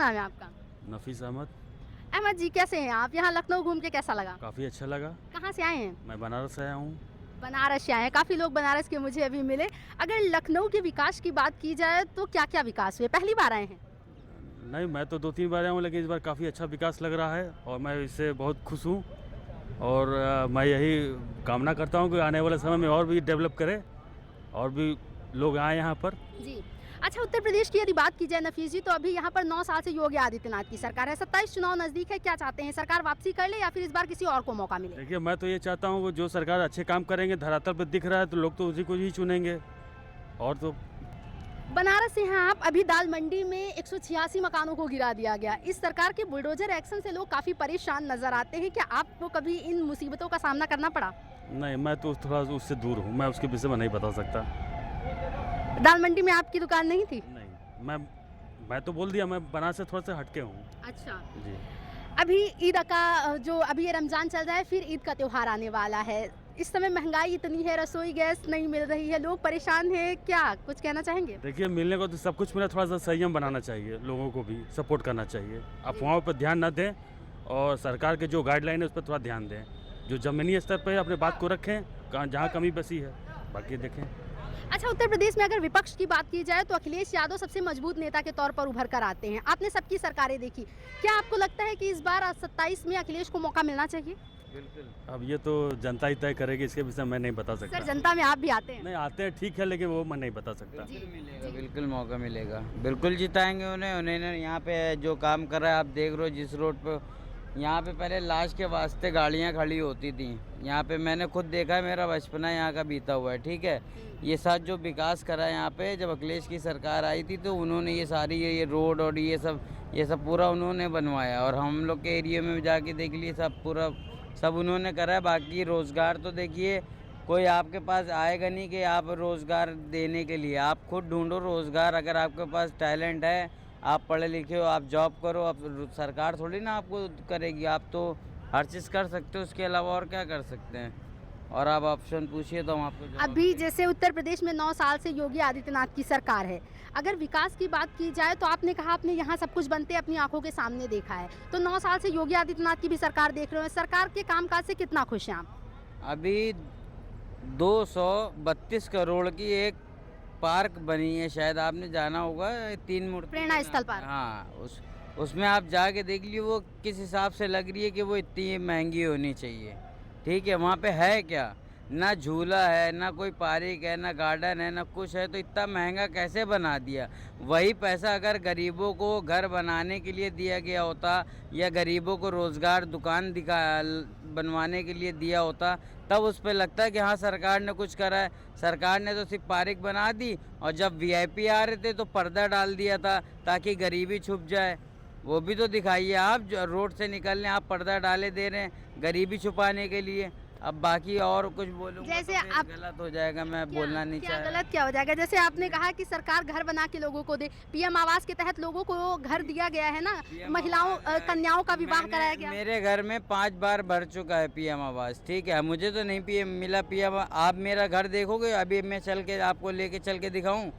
नाम है आपका? नफीस अहमद। अहमद जी कैसे हैं आप? यहाँ लखनऊ घूम के कैसा लगा? काफ़ी अच्छा लगा। कहाँ से आए हैं? मैं बनारस से आया हूँ। बनारस से आए हैं। काफ़ी लोग बनारस के मुझे अभी मिले। अगर लखनऊ के विकास की बात की जाए तो क्या-क्या विकास हुए? पहली बार आए हैं? नहीं, मैं तो 2-3 बार आया हूँ, लेकिन इस बार काफ़ी अच्छा विकास लग रहा है और मैं इससे बहुत खुश हूँ। और मैं यही कामना करता हूँ कि आने वाले समय में और भी डेवलप करे और भी लोग आएँ यहाँ पर। जी। अच्छा, उत्तर प्रदेश की यदि बात की जाए नफीस जी, तो अभी यहाँ पर 9 साल से योगी आदित्यनाथ की सरकार है। 27 चुनाव नज़दीक है, क्या चाहते हैं? सरकार वापसी कर ले या फिर इस बार किसी और को मौका मिले? देखिए, मैं तो ये चाहता हूँ कि जो सरकार अच्छे काम करेंगे, धरातल पर दिख रहा है तो लोग तो उसी को ही चुनेंगे। और तो बनारस से हैं आप। अभी दाल मंडी में 186 मकानों को गिरा दिया गया। इस सरकार के बुलडोजर एक्शन से लोग काफ़ी परेशान नज़र आते हैं। क्या आपको कभी इन मुसीबतों का सामना करना पड़ा? नहीं, मैं तो थोड़ा उससे दूर हूँ, मैं उसके विषय में नहीं बता सकता। दाल मंडी में आपकी दुकान नहीं थी? नहीं, मैं तो बोल दिया, मैं बनारस से थोड़ा सा हटके हूँ। अच्छा। जी। अभी ईद का जो अभी ये रमज़ान चल रहा है, फिर ईद का त्योहार आने वाला है। इस समय महँगाई इतनी है, रसोई गैस नहीं मिल रही है, लोग परेशान हैं। क्या कुछ कहना चाहेंगे? देखिए, मिलने को तो सब कुछ मिला, थोड़ा सा संयम बनाना चाहिए, लोगों को भी सपोर्ट करना चाहिए। अफवाहों पर ध्यान न दें और सरकार के जो गाइडलाइन है उस पर थोड़ा ध्यान दें। जो ज़मीनी स्तर पे अपने बात को रखें, कहाँ जहाँ कमी बसी है, बाकी देखें। अच्छा, उत्तर प्रदेश में अगर विपक्ष की बात की जाए तो अखिलेश यादव सबसे मजबूत नेता के तौर पर उभर कर आते हैं। आपने सबकी सरकारें देखी। क्या आपको लगता है कि इस बार 27 में अखिलेश को मौका मिलना चाहिए? बिल्कुल। अब ये तो जनता ही तय करेगी, इसके विषय में मैं नहीं बता सकता। सर, जनता में आप भी आते हैं? नहीं, आते हैं ठीक है, लेकिन वो मैं नहीं बता सकता। जी, मिलेगा, बिल्कुल मौका मिलेगा, बिल्कुल जिताएंगे उन्हें यहाँ पे जो काम कर रहा है आप देख रहे हो जिस रोड पे, यहाँ पे पहले लाश के वास्ते गाड़ियाँ खड़ी होती थी। यहाँ पे मैंने खुद देखा है, मेरा बचपना यहाँ का बीता हुआ है, ठीक है। ये साथ जो विकास करा है यहाँ पे, जब अखिलेश की सरकार आई थी तो उन्होंने ये सारी ये रोड और ये सब पूरा उन्होंने बनवाया। और हम लोग के एरिया में जाके देख लिए, सब उन्होंने करा है। बाकी रोज़गार तो देखिए, कोई आपके पास आएगा नहीं कि आप रोज़गार देने के लिए, आप खुद ढूंढो रोज़गार। अगर आपके पास टैलेंट है, आप पढ़े लिखे हो, आप जॉब करो, अब सरकार थोड़ी ना आपको करेगी। आप तो हर चीज़ कर सकते हो, उसके अलावा और क्या कर सकते हैं। और आप ऑप्शन पूछिए तो हम आपको जवाब अभी देंगे। जैसे उत्तर प्रदेश में 9 साल से योगी आदित्यनाथ की सरकार है। अगर विकास की बात की जाए तो आपने कहा आपने यहाँ सब कुछ बनते अपनी आंखों के सामने देखा है। तो 9 साल से योगी आदित्यनाथ की भी सरकार देख रहे हो। सरकार के कामकाज से कितना खुश हैं आप? अभी 232 करोड़ की एक पार्क बनी है, शायद आपने जाना होगा, 3 मूर्ति प्रेरणा के स्थल नाम पार्क। पे। हाँ, उसमें आप जाके देख लीजिए, वो किस हिसाब से लग रही है कि वो इतनी महंगी होनी चाहिए। ठीक है, वहाँ पे है क्या? ना झूला है, ना कोई पार्क है, ना गार्डन है, ना कुछ है, तो इतना महंगा कैसे बना दिया? वही पैसा अगर गरीबों को घर बनाने के लिए दिया गया होता या गरीबों को रोज़गार दुकान बनवाने के लिए दिया होता, तब उस पे लगता है कि हाँ सरकार ने कुछ करा है। सरकार ने तो सिर्फ पार्क बना दी, और जब वीआईपी आ रहे थे तो पर्दा डाल दिया था ताकि गरीबी छुप जाए। वो भी तो दिखाइए, आप जो रोड से निकलने आप पर्दा डाले दे रहे हैं गरीबी छुपाने के लिए। अब बाकी और कुछ बोलूँगा जैसे तो फिर आप गलत हो जाएगा, मैं बोलना नहीं क्या चाह रहा। गलत क्या हो जाएगा? जैसे आपने कहा कि सरकार घर बना के लोगों को दे, पीएम आवास के तहत लोगों को घर दिया गया है ना, महिलाओं कन्याओं का विवाह कराया गया। मेरे घर में 5 बार भर चुका है पीएम आवास, ठीक है। मुझे तो नहीं पीएम मिला पीएम। आप मेरा घर देखोगे, अभी मैं चल के आपको लेके चल के दिखाऊं?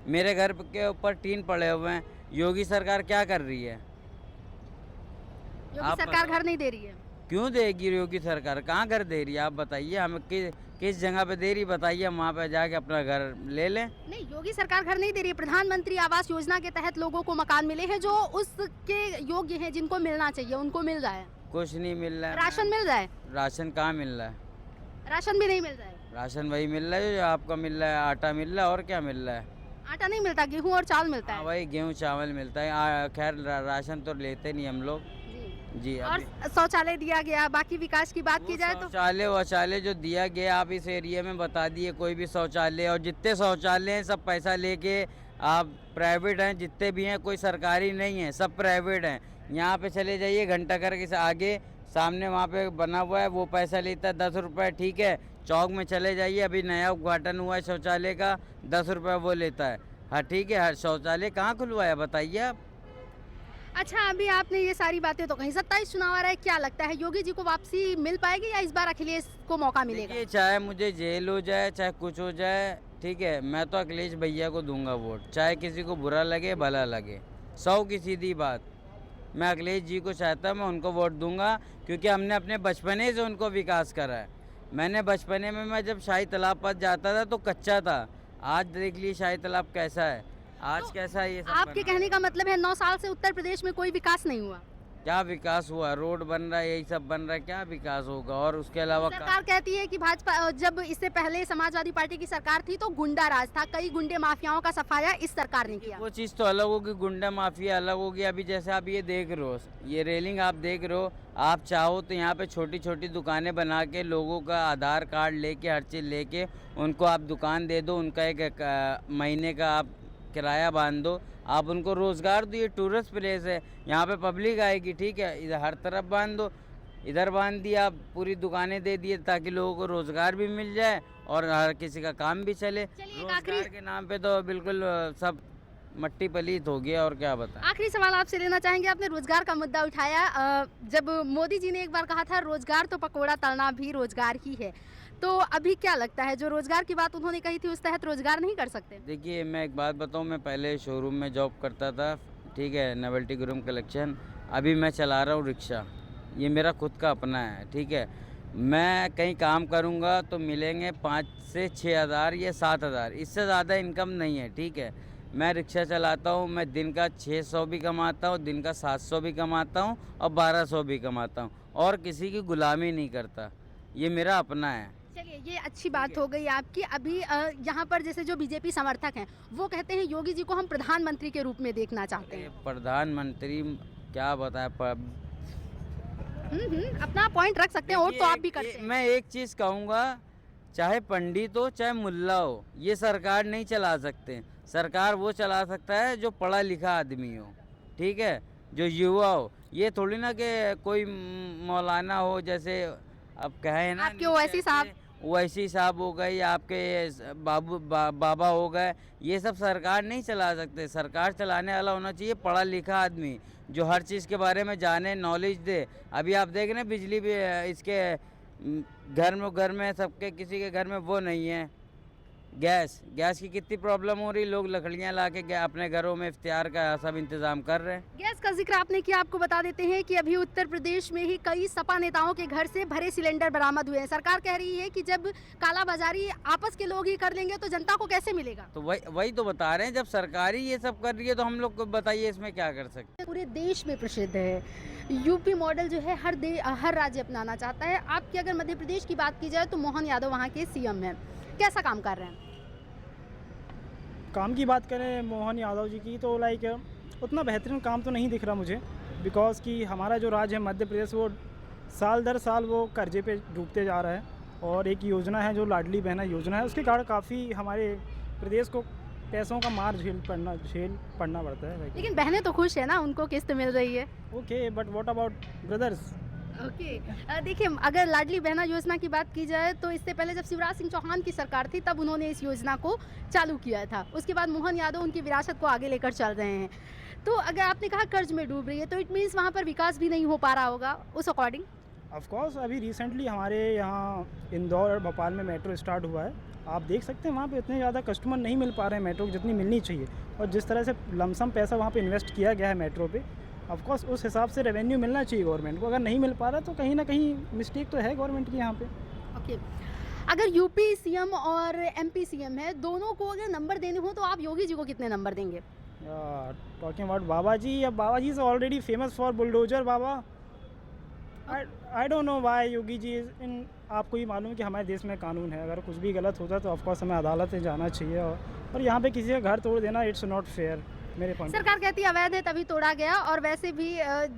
मेरे घर के ऊपर टीन पड़े हुए हैं। योगी सरकार क्या कर रही है? योगी आप सरकार बताओ। घर नहीं दे रही है। क्यों देगी योगी सरकार? कहाँ घर दे रही है? आप बताइए हमें, किस जगह पे दे रही बताइए, हम वहाँ पे जाके अपना घर ले लें। नहीं, योगी सरकार घर नहीं दे रही है। प्रधानमंत्री आवास योजना के तहत लोगों को मकान मिले हैं जो उसके योग्य हैं, जिनको मिलना चाहिए उनको मिल रहा है। कुछ नहीं मिल रहा है। राशन मिल रहा है? राशन कहाँ मिल रहा है? राशन भी नहीं मिल रहा है। राशन वही मिल रहा है जो आपका मिल रहा है, आटा मिल रहा है, और क्या मिल रहा है? आटा नहीं मिलता, गेहूं और चावल मिलता हाँ, है। वही गेहूँ चावल मिलता है। खैर राशन तो लेते नहीं हम लोग। जी। जी। और अभी शौचालय दिया गया। बाकी विकास की बात की जाए तो शौचालय जो दिया गया आप इस एरिया में बता दिए, कोई भी शौचालय, और जितने शौचालय हैं सब पैसा लेके आप प्राइवेट हैं, जितने भी हैं कोई सरकारी नहीं है, सब प्राइवेट हैं। यहाँ पे चले जाइए घंटाघर के आगे सामने वहाँ पे बना हुआ है, वो पैसा लेता है 10 रुपये, ठीक है। चौक में चले जाइए, अभी नया उद्घाटन हुआ है शौचालय का, 10 रुपये वो लेता है। हाँ ठीक है, हर शौचालय कहाँ खुलवाया बताइए आप? अच्छा, अभी आपने ये सारी बातें तो कहीं। 27 चुनाव आ रहा है, क्या लगता है योगी जी को वापसी मिल पाएगी या इस बार अखिलेश को मौका मिलेगा? देखिए, चाहे मुझे जेल हो जाए, चाहे कुछ हो जाए, ठीक है, मैं तो अखिलेश भैया को दूंगा वोट, चाहे किसी को बुरा लगे भला लगे। 100 की सीधी बात। मैं अखिलेश जी को चाहता हूँ, मैं उनको वोट दूंगा, क्योंकि हमने अपने बचपने से उनको विकास करा है। मैंने बचपने में मैं जब शाही तालाब पर जाता था तो कच्चा था, आज देख लिए शाही तालाब कैसा है, आज कैसा है ये सब आपके बना। कहने का मतलब है 9 साल से उत्तर प्रदेश में कोई विकास नहीं हुआ? क्या विकास हुआ, रोड बन रहा है, यही सब बन रहा है, क्या विकास होगा? और उसके अलावा सरकार कहती है कि भाजपा जब इससे पहले समाजवादी पार्टी की सरकार थी तो गुंडा राज था, कई गुंडे माफियाओं का सफाया इस सरकार ने किया। वो चीज़ तो अलग होगी, गुंडा माफिया अलग होगी। अभी जैसे आप ये देख रहे हो, ये रेलिंग आप देख रहे हो, आप चाहो तो यहाँ पे छोटी छोटी दुकानें बना के लोगों का आधार कार्ड लेके हर चीज़ लेके उनको आप दुकान दे दो, उनका एक महीने का आप किराया बांध दो, आप उनको रोज़गार दो। ये टूरिस्ट प्लेस है, यहाँ पे पब्लिक आएगी, ठीक है, इधर हर तरफ बांध दो, इधर बांध दिया, आप पूरी दुकानें दे दिए ताकि लोगों को रोज़गार भी मिल जाए और हर किसी का काम भी चले। चलिए, एक रोज़गार आखिरी के नाम पे तो बिल्कुल सब मट्टी पलीत हो गया, और क्या बताएं। आखिरी सवाल आपसे लेना चाहेंगे, आपने रोजगार का मुद्दा उठाया। जब मोदी जी ने एक बार कहा था रोजगार तो पकोड़ा तलना भी रोजगार ही है, तो अभी क्या लगता है जो रोजगार की बात उन्होंने कही थी उस तहत रोजगार नहीं कर सकते? देखिए, मैं एक बात बताऊं, मैं पहले शोरूम में जॉब करता था, ठीक है, नोवेल्टी ग्रूम कलेक्शन। अभी मैं चला रहा हूँ रिक्शा, ये मेरा खुद का अपना है, ठीक है। मैं कहीं काम करूँगा तो मिलेंगे 5 से 6 हज़ार या 7 हज़ार, इससे ज़्यादा इनकम नहीं है, ठीक है। मैं रिक्शा चलाता हूँ, मैं दिन का 600 भी कमाता हूँ, दिन का 700 भी कमाता हूँ और 1200 भी कमाता हूँ, और किसी की गुलामी नहीं करता, ये मेरा अपना है। चलिए, ये अच्छी बात हो गई आपकी। अभी यहाँ पर जैसे जो बीजेपी समर्थक हैं वो कहते हैं योगी जी को हम प्रधानमंत्री के रूप में देखना चाहते हैं। प्रधानमंत्री क्या बताए, अपना पॉइंट रख सकते हैं, और तो आप भी करते हैं। मैं एक चीज़ कहूँगा, चाहे पंडित हो चाहे मुल्ला हो, ये सरकार नहीं चला सकते। सरकार वो चला सकता है जो पढ़ा लिखा आदमी हो, ठीक है, जो युवा हो। ये थोड़ी ना कि कोई मौलाना हो, जैसे अब कहे ना, आपके ओवैसी साहब, ओवैसी साहब हो गए या आपके बाबा हो गए, ये सब सरकार नहीं चला सकते। सरकार चलाने वाला होना चाहिए पढ़ा लिखा आदमी, जो हर चीज़ के बारे में जाने, नॉलेज दे। अभी आप देख रहे हैं बिजली भी इसके घर में सबके, किसी के घर में वो नहीं है, गैस की कितनी प्रॉब्लम हो रही। लोग लकड़ियाँ ला के अपने घरों में इफ्तियार का सब इंतज़ाम कर रहे हैं। गैस का जिक्र आपने किया, आपको बता देते हैं कि अभी उत्तर प्रदेश में ही कई सपा नेताओं के घर से भरे सिलेंडर बरामद हुए हैं। सरकार कह रही है कि जब कालाबाजारी आपस के लोग ही कर लेंगे तो जनता को कैसे मिलेगा? तो वही तो बता रहे हैं, जब सरकार ही ये सब कर रही है तो हम लोग को बताइए इसमें क्या कर सकते हैं। पूरे देश में प्रसिद्ध है, यूपी मॉडल जो है हर राज्य अपनाना चाहता है। आपकी अगर मध्य प्रदेश की बात की जाए तो मोहन यादव वहाँ के सीएम हैं, कैसा काम कर रहे हैं? काम की बात करें मोहन यादव जी की, तो लाइक उतना बेहतरीन काम तो नहीं दिख रहा मुझे, बिकॉज़ कि हमारा जो राज्य है मध्य प्रदेश, वो साल दर साल वो कर्जे पे डूबते जा रहा है। और एक योजना है जो लाडली बहना योजना है, उसके कारण काफ़ी हमारे प्रदेश को पैसों का मार झेल पड़ना पड़ता है। लेकिन बहनें तो खुश है ना, उनको किस्त मिल रही है। Okay, but what about brothers? Okay, देखिए, अगर लाडली बहना योजना की बात की जाए तो इससे पहले जब शिवराज सिंह चौहान की सरकार थी तब उन्होंने इस योजना को चालू किया था। उसके बाद मोहन यादव उनकी विरासत को आगे लेकर चल रहे हैं। तो अगर आपने कहा कर्ज में डूब रही है तो इट मीन्स वहाँ पर विकास भी नहीं हो पा रहा होगा उस अकॉर्डिंग? ऑफ कोर्स, अभी रिसेंटली हमारे यहाँ इंदौर और भोपाल में मेट्रो स्टार्ट हुआ है। आप देख सकते हैं वहाँ पे इतने ज़्यादा कस्टमर नहीं मिल पा रहे हैं मेट्रो को जितनी मिलनी चाहिए, और जिस तरह से लमसम पैसा वहाँ पे इन्वेस्ट किया गया है मेट्रो पे, ऑफ कोर्स उस हिसाब से रेवेन्यू मिलना चाहिए गवर्नमेंट को। अगर नहीं मिल पा रहा तो कहीं ना कहीं मिस्टेक तो है गवर्नमेंट की यहाँ पे। ओके, अगर यूपी सीएम और एमपी सीएम है, दोनों को अगर नंबर देने हो तो आप योगी जी को कितने नंबर देंगे? टॉकिंग अबाउट बाबा जी, या बाबा जी is already famous for bulldozer बाबा। I don't know why Yogi ji in. आपको ही मालूम है कि हमारे देश में कानून है, अगर कुछ भी गलत होता है तो ऑफकोर्स हमें अदालत में जाना चाहिए, और यहाँ पे किसी का घर तोड़ देना इट्स नॉट फेयर मेरे पॉइंट। सरकार कहती है अवैध है तभी तोड़ा गया, और वैसे भी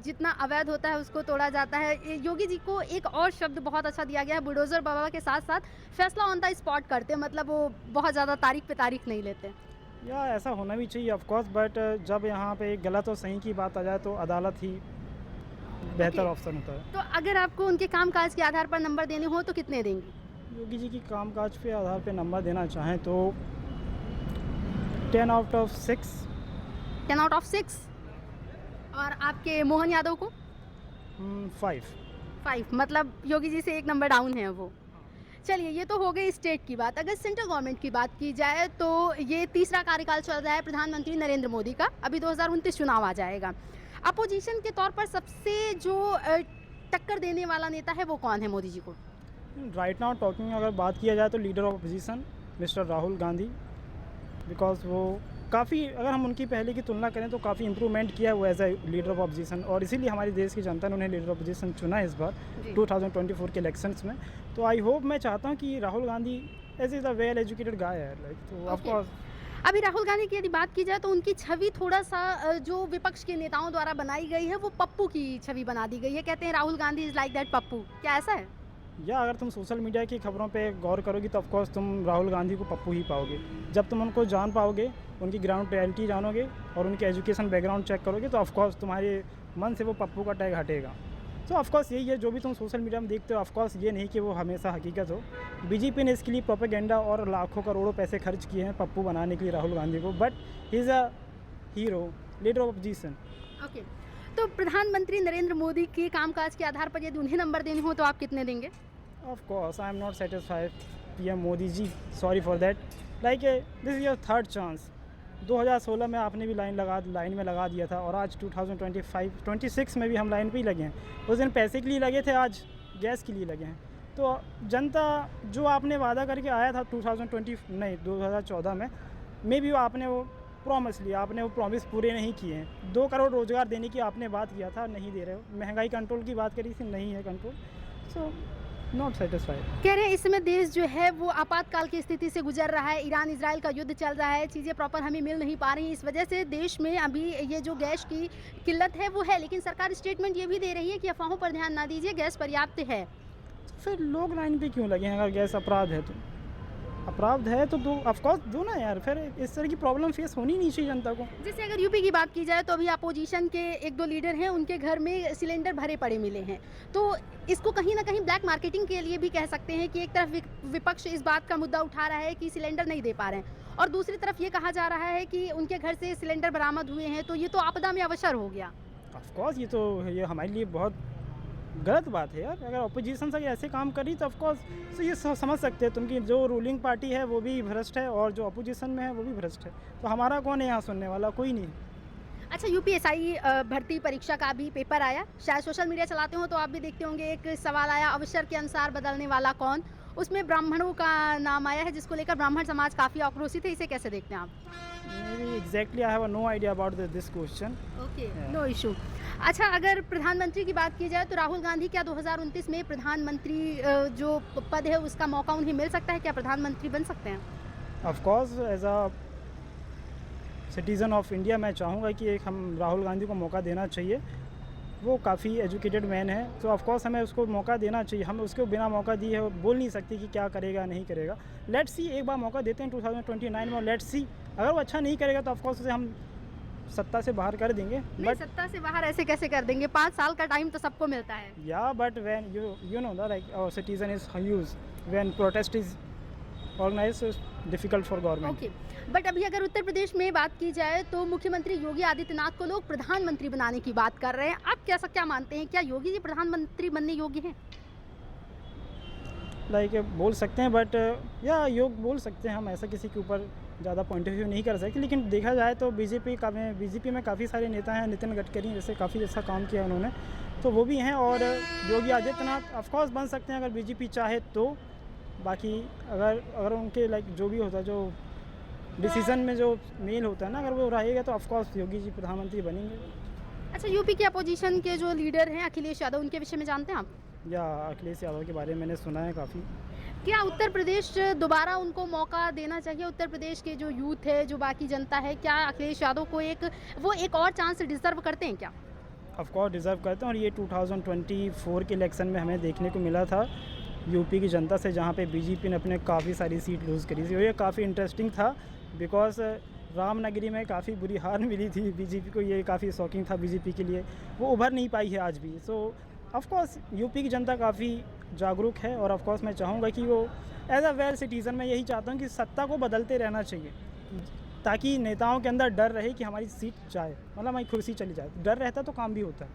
जितना अवैध होता है उसको तोड़ा जाता है। योगी जी को एक और शब्द बहुत अच्छा दिया गया है, बुलडोजर बाबा के साथ साथ फैसला ऑन द स्पॉट करते, मतलब वो बहुत ज़्यादा तारीख पे तारीख नहीं लेते। या ऐसा होना भी चाहिए ऑफकोर्स, बट जब यहाँ पे गलत और सही की बात आ जाए तो अदालत ही बेहतर ऑप्शन होता है। तो अगर आपको उनके कामकाज के आधार पर नंबर देने हो तो कितने देंगे? योगी जी की कामकाज पे आधार पे नंबर देना चाहें तो 10 आउट ऑफ 6। 10 out of 6। और आपके मोहन यादव को? 5, मतलब योगी जी से एक नंबर डाउन है वो। चलिए, ये तो हो गई स्टेट की बात। अगर सेंट्रल गवर्नमेंट की बात की जाए तो ये तीसरा कार्यकाल चल रहा है प्रधानमंत्री नरेंद्र मोदी का, अभी 2029 चुनाव आ जाएगा। अपोजिशन के तौर पर सबसे जो टक्कर देने वाला नेता है वो कौन है मोदी जी को? राइट नाउ टॉकिंग अगर बात किया जाए तो leader of opposition mister Rahul Gandhi, because वो काफ़ी, अगर हम उनकी पहले की तुलना करें तो काफ़ी इम्प्रूवमेंट किया है वो as a leader of opposition, और इसीलिए हमारे देश की जनता ने उन्हें लीडर ऑफ अपोजिशन चुना है इस बार 2024 के इलेक्शंस में। तो आई होप, मैं चाहता हूँ कि Rahul Gandhi as is a well educated guy है, लाइक, तो ऑफ कोर्स। अभी राहुल गांधी की यदि बात की जाए तो उनकी छवि थोड़ा सा जो विपक्ष के नेताओं द्वारा बनाई गई है वो पप्पू की छवि बना दी गई है। कहते हैं Rahul Gandhi is like that Pappu, क्या ऐसा है? या अगर तुम सोशल मीडिया की खबरों पे गौर करोगी तो ऑफकोर्स तुम राहुल गांधी को पप्पू ही पाओगे। जब तुम उनको जान पाओगे, उनकी ग्राउंड रियलिटी जानोगे और उनके एजुकेशन बैकग्राउंड चेक करोगे तो ऑफकोर्स तुम्हारे मन से वो पप्पू का टैग हटेगा। तो ऑफकोर्स यही है, जो भी तुम सोशल मीडिया में देखते हो, ऑफकोर्स ये नहीं कि वो हमेशा हकीकत हो। बीजेपी ने इसके लिए प्रोपेगेंडा और लाखों करोड़ों पैसे खर्च किए हैं पप्पू बनाने के लिए राहुल गांधी को, but he is a hero, leader of opposition. Okay, तो प्रधानमंत्री नरेंद्र मोदी के कामकाज के आधार पर यदि उन्हें नंबर देने हो तो आप कितने देंगे? Of course, I am not satisfied, PM Modi ji. Sorry for that. Like this is your third chance. 2016 में आपने भी लाइन में लगा दिया था और आज 2025-26 में भी हम लाइन पे ही लगे हैं। उस दिन पैसे के लिए लगे थे, आज गैस के लिए लगे हैं। तो जनता जो आपने वादा करके आया था 2014 में भी आपने वो प्रॉमिस लिया, आपने वो प्रॉमिस पूरे नहीं किए हैं। 2 करोड़ रोज़गार देने की आपने बात किया था, नहीं दे रहे हो। महंगाई कंट्रोल की बात करी थी, नहीं है कंट्रोल। So not satisfied. कह रहे हैं इस समय देश जो है वो आपातकाल की स्थिति से गुजर रहा है, ईरान इजराइल का युद्ध चल रहा है, चीज़ें प्रॉपर हमें मिल नहीं पा रही, इस वजह से देश में अभी ये जो गैस की किल्लत है वो है। लेकिन सरकार स्टेटमेंट ये भी दे रही है कि अफवाहों पर ध्यान ना दीजिए, गैस पर्याप्त है। फिर लोग लाइन पे क्यों लगे हैं? अगर गैस अपराध है तो दो, ऑफकोर्स दो ना यार। फिर इस तरह की प्रॉब्लम फेस होनी नहीं चाहिए जनता को। जैसे अगर यूपी की बात की जाए तो अभी अपोजिशन के 1-2 लीडर हैं, उनके घर में सिलेंडर भरे पड़े मिले हैं, तो इसको कहीं ना कहीं ब्लैक मार्केटिंग के लिए भी कह सकते हैं कि एक तरफ विपक्ष इस बात का मुद्दा उठा रहा है कि सिलेंडर नहीं दे पा रहे हैं और दूसरी तरफ ये कहा जा रहा है कि उनके घर से सिलेंडर बरामद हुए हैं, तो ये तो आपदा में अवसर हो गया। ऑफकोर्स ये हमारे लिए बहुत गलत बात है यार। अगर अपोजिशन से ऐसे काम करी तो ऑफकोर्स तो ये समझ सकते हैं तुम कि जो रूलिंग पार्टी है वो भी भ्रष्ट है और जो अपोजिशन में है वो भी भ्रष्ट है। तो हमारा कौन है यहाँ सुनने वाला? कोई नहीं। अच्छा, यूपीएसआई भर्ती परीक्षा का भी पेपर आया, शायद सोशल मीडिया चलाते हो तो आप भी देखते होंगे। एक सवाल आया, अवसर के अनुसार बदलने वाला कौन? उसमें ब्राह्मणों का नाम आया है, जिसको लेकर ब्राह्मण समाज काफ़ी आक्रोशित है। इसे कैसे देखते हैं आप? Exactly I have no idea about this question. Okay, no issue. अच्छा, अगर प्रधानमंत्री की बात की जाए तो राहुल गांधी क्या 2029 में प्रधानमंत्री जो पद है उसका मौका उन्हें मिल सकता है? क्या प्रधानमंत्री बन सकते हैं? Of course as a citizen of India मैं चाहूँगा कि एक हम राहुल गांधी को मौका देना चाहिए। वो काफ़ी एजुकेटेड मैन है, तो ऑफ कोर्स हमें उसको मौका देना चाहिए। हम उसको बिना मौका दिए बोल नहीं सकते कि क्या करेगा नहीं करेगा। लेट्स सी, एक बार मौका देते हैं 2029 में, लेट्स सी अगर वो अच्छा नहीं करेगा तो ऑफ कोर्स उसे हम सत्ता से बाहर कर देंगे। बट सत्ता से बाहर ऐसे कैसे कर देंगे? 5 साल का टाइम तो सबको मिलता है। या but when you know the like our citizen is huge when protest is organized difficult for government. Okay, but अभी अगर उत्तर प्रदेश में बात की जाए तो मुख्यमंत्री योगी आदित्यनाथ को लोग प्रधानमंत्री बनाने की बात कर रहे हैं। आप क्या मानते हैं, क्या योगी जी प्रधानमंत्री बनने योग्य हैं? लाइक बोल सकते हैं, बट या योग बोल सकते हैं हम, ऐसा किसी के ऊपर ज़्यादा पॉइंट ऑफ व्यू नहीं कर सकते। लेकिन देखा जाए तो बीजेपी में काफ़ी सारे नेता हैं, नितिन गडकरी जैसे काफ़ी अच्छा काम किया उन्होंने, तो वो भी हैं। और योगी आदित्यनाथ ऑफकोर्स बन सकते हैं अगर बीजेपी चाहे तो। बाकी अगर उनके लाइक जो भी होता है, जो डिसीजन में जो मेल होता है ना, अगर वो रहेगा तो ऑफकोर्स योगी जी प्रधानमंत्री बनेंगे। अच्छा, यूपी के अपोजिशन के जो लीडर हैं अखिलेश यादव, उनके विषय में जानते हैं आप? या अखिलेश यादव के बारे में मैंने सुना है काफ़ी। क्या उत्तर प्रदेश दोबारा उनको मौका देना चाहिए? उत्तर प्रदेश के जो यूथ है, जो बाकी जनता है, क्या अखिलेश यादव को एक और चांस डिजर्व करते हैं क्या? ऑफकोर्स डिज़र्व करते हैं। और ये 2024 के इलेक्शन में हमें देखने को मिला था यूपी की जनता से, जहाँ पे बीजेपी ने अपने काफ़ी सारी सीट लूज़ करी थी। और ये काफ़ी इंटरेस्टिंग था बिकॉज रामनगरी में काफ़ी बुरी हार मिली थी बीजेपी को। ये काफ़ी शॉकिंग था बीजेपी के लिए, वो उभर नहीं पाई है आज भी। सो ऑफकोर्स यूपी की जनता काफ़ी जागरूक है और ऑफकोर्स मैं चाहूँगा कि वो एज अ वेल सिटीज़न मैं यही चाहता हूँ कि सत्ता को बदलते रहना चाहिए, ताकि नेताओं के अंदर डर रहे कि हमारी सीट जाए, मतलब हमारी कुर्सी चली जाए। डर रहता तो काम भी होता है।